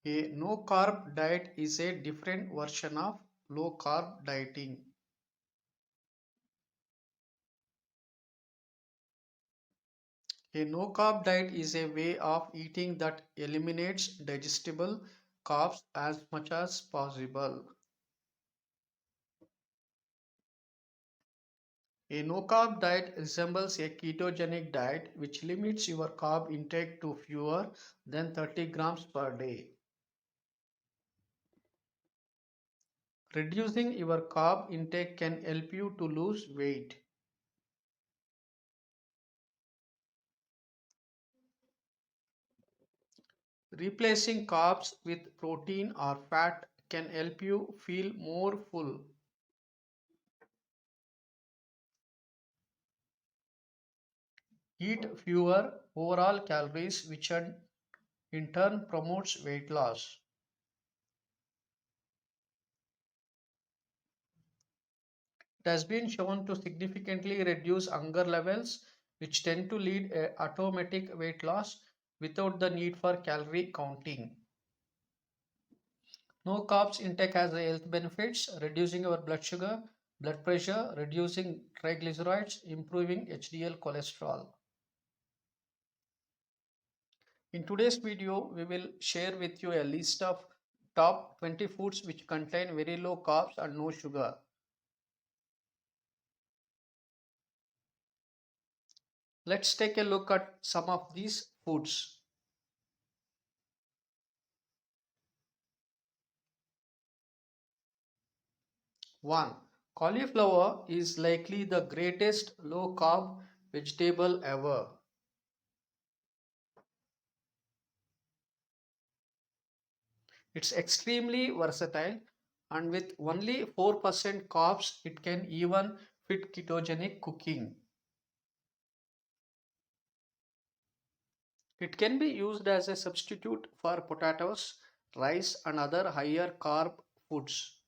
A no carb diet is a different version of low carb dieting. A no carb diet is a way of eating that eliminates digestible carbs as much as possible. A no carb diet resembles a ketogenic diet which limits your carb intake to fewer than 30 grams per day. Reducing your carb intake can help you to lose weight. Replacing carbs with protein or fat can help you feel more full. Eat fewer overall calories, which in turn promotes weight loss. It has been shown to significantly reduce hunger levels, which tend to lead a automatic weight loss without the need for calorie counting. No carbs intake has health benefits, reducing your blood sugar, blood pressure, reducing triglycerides, improving HDL cholesterol. In today's video, we will share with you a list of top 20 foods which contain very low carbs and no sugar. Let's take a look at some of these foods. 1. Cauliflower is likely the greatest low carb vegetable ever. It's extremely versatile, and with only 4% carbs, it can even fit ketogenic cooking. It can be used as a substitute for potatoes, rice, and other higher carb foods.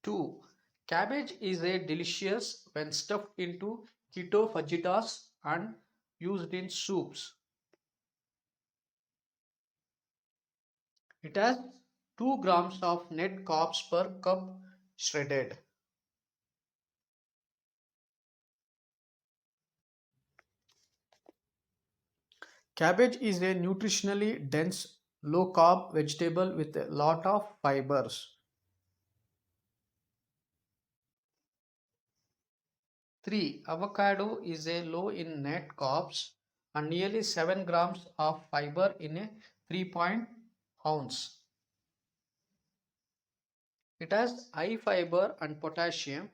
2. Cabbage is a delicious when stuffed into keto fajitas and used in soups. It has 2 grams of net carbs per cup shredded. Cabbage is a nutritionally dense, low carb vegetable with a lot of fibers. 3. Avocado is a low in net carbs and nearly 7 grams of fiber in a 3 ounce. It has high fiber and potassium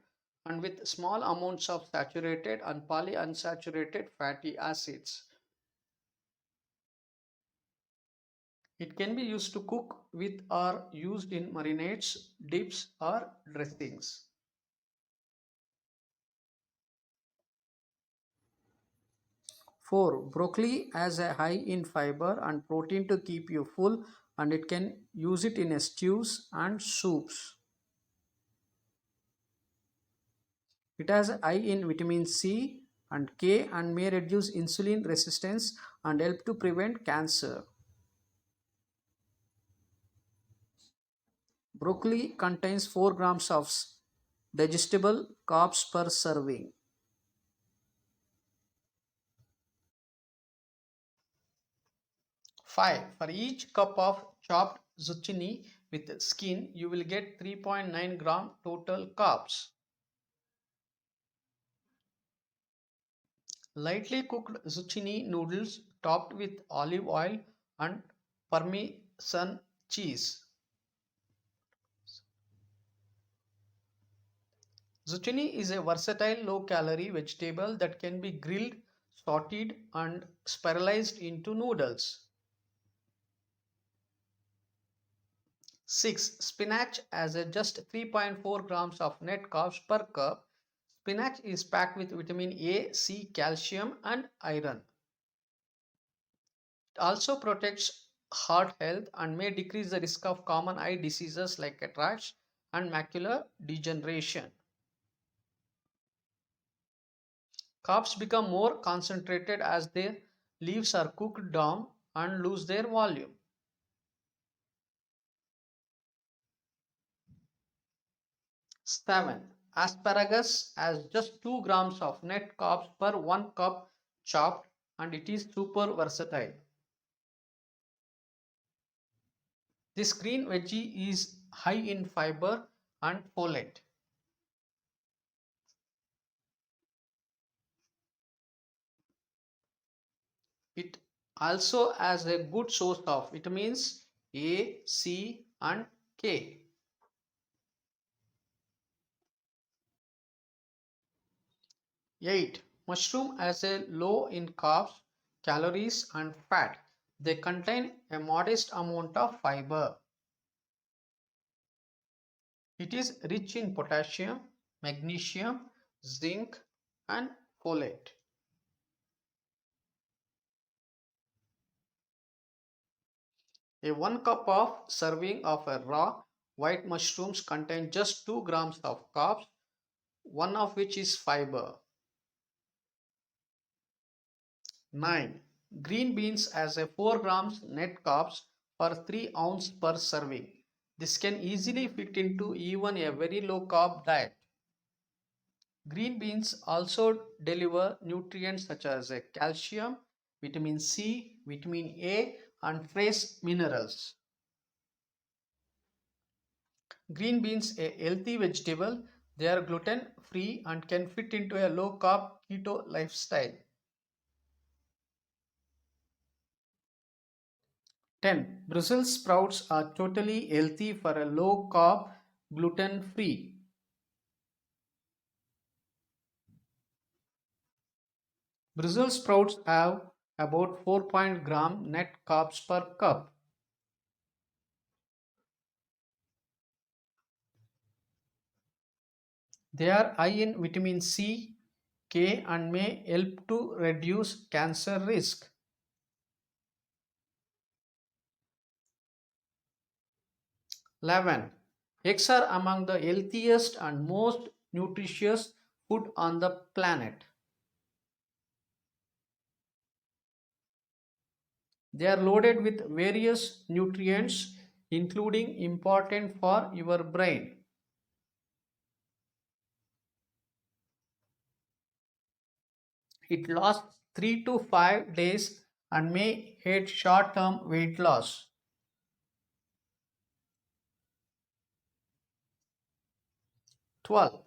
and with small amounts of saturated and polyunsaturated fatty acids. It can be used to cook with or used in marinades, dips or dressings. 4. Broccoli has a high in fiber and protein to keep you full, and it can use it in stews and soups. It has a high in vitamin C and K and may reduce insulin resistance and help to prevent cancer. Broccoli contains 4 grams of digestible carbs per serving. 5. For each cup of chopped zucchini with skin, you will get 3.9 gram total carbs. Lightly cooked zucchini noodles topped with olive oil and Parmesan cheese. Zucchini is a versatile low-calorie vegetable that can be grilled, sauteed, and spiralized into noodles. 6. Spinach has a just 3.4 grams of net carbs per cup. Spinach is packed with vitamin A, C, calcium, and iron. It also protects heart health and may decrease the risk of common eye diseases like cataracts and macular degeneration. Carbs become more concentrated as they Leaves are cooked down and lose their volume. 7. Asparagus has just 2 grams of net carbs per 1 cup chopped, and it is super versatile. This green veggie is high in fiber and folate. It also has a good source of vitamins A, C and K. 8. Mushroom has a low in carbs, calories and fat. They contain a modest amount of fiber. It is rich in potassium, magnesium, zinc and folate. A 1 cup of serving of a raw white mushrooms contain just 2 grams of carbs, one of which is fiber. 9. Green beans has a 4 grams net carbs per 3 ounce per serving. This can easily fit into even a very low carb diet. Green beans also deliver nutrients such as calcium, vitamin C, vitamin A and trace minerals. Green beans a healthy vegetable. They are gluten free and can fit into a low carb keto lifestyle. 10. Brussels sprouts are totally healthy for a low carb gluten free. Brussels sprouts have about 4 gram net carbs per cup. They are high in vitamin C, K and may help to reduce cancer risk. 11. Eggs are among the healthiest and most nutritious food on the planet. They are loaded with various nutrients including important for your brain. It lasts 3 to 5 days and may aid short-term weight loss. 12.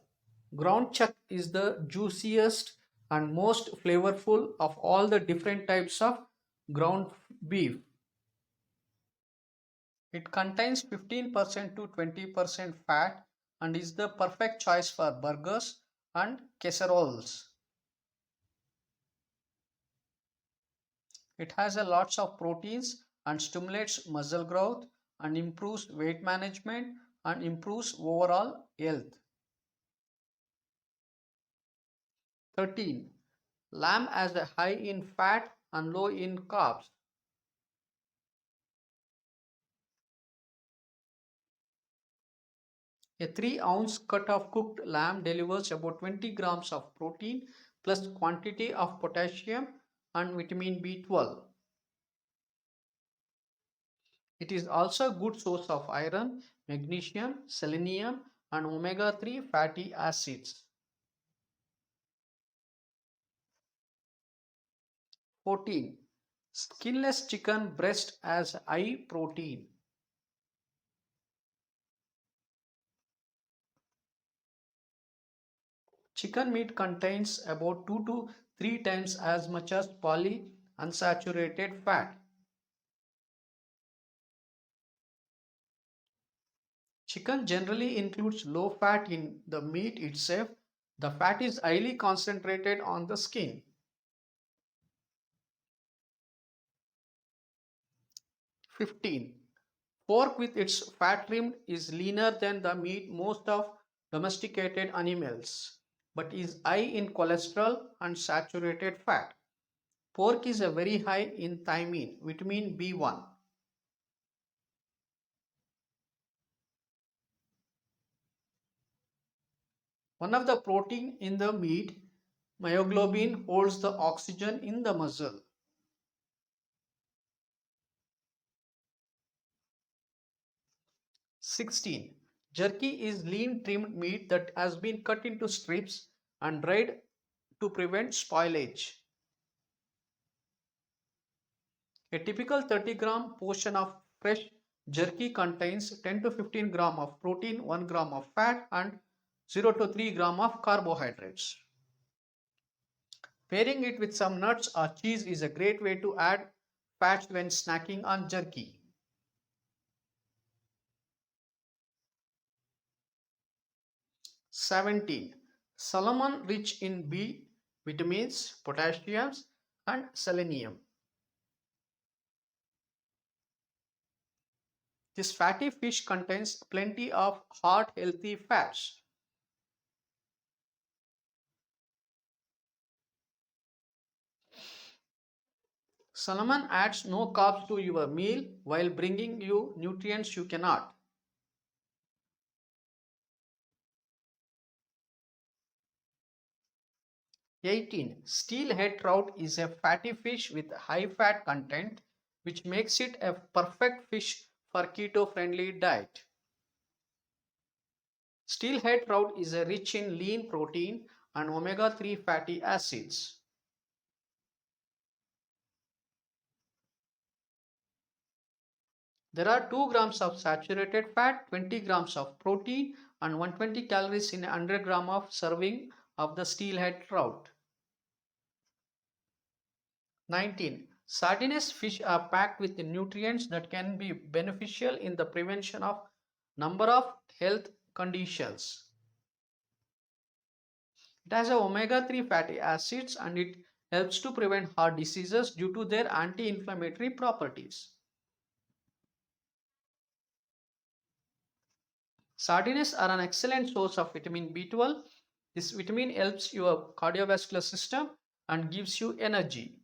Ground chuck is the juiciest and most flavorful of all the different types of ground beef. It contains 15% to 20% fat and is the perfect choice for burgers and casseroles. It has a lots of proteins and stimulates muscle growth and improves weight management and improves overall health. 13. Lamb has a high in fat and low in carbs. A 3-ounce cut of cooked lamb delivers about 20 grams of protein plus quantity of potassium and vitamin B12. It is also a good source of iron, magnesium, selenium and omega-3 fatty acids. 14. Skinless chicken breast has high protein. Chicken meat contains about 2 to 3 times as much as polyunsaturated fat. Chicken generally includes low fat in the meat itself. The fat is highly concentrated on the skin. 15. Pork with its fat rim is leaner than the meat most of domesticated animals, but is high in cholesterol and saturated fat. Pork is a very high in thiamine, vitamin B1. One of the protein in the meat, myoglobin, holds the oxygen in the muscle. 16. Jerky is lean trimmed meat that has been cut into strips and dried to prevent spoilage. A typical 30-gram portion of fresh jerky contains 10 to 15 gram of protein, 1 gram of fat and 0 to 3 gram of carbohydrates. Pairing it with some nuts or cheese is a great way to add fats when snacking on jerky. 17. Salmon rich in B vitamins, potassium and selenium. This fatty fish contains plenty of heart healthy fats. Salmon adds no carbs to your meal while bringing you nutrients you cannot. 18. Steelhead trout is a fatty fish with high fat content which makes it a perfect fish for keto friendly diet. Steelhead trout is rich in lean protein and omega-3 fatty acids. There are 2 grams of saturated fat, 20 grams of protein and 120 calories in a 100 gram of serving of the steelhead trout. 19. Sardines fish are packed with nutrients that can be beneficial in the prevention of number of health conditions. It has omega-3 fatty acids and it helps to prevent heart diseases due to their anti-inflammatory properties. Sardines are an excellent source of vitamin B12. This vitamin helps your cardiovascular system and gives you energy.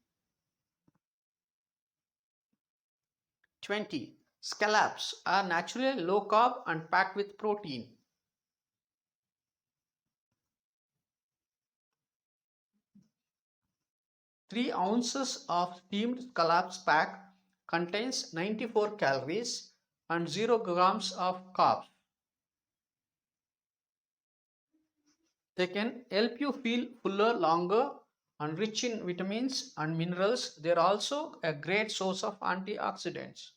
20. Scallops are naturally low carb and packed with protein. 3 ounces of steamed scallops pack contains 94 calories and 0 grams of carbs. They can help you feel fuller longer and rich in vitamins and minerals. They are also a great source of antioxidants.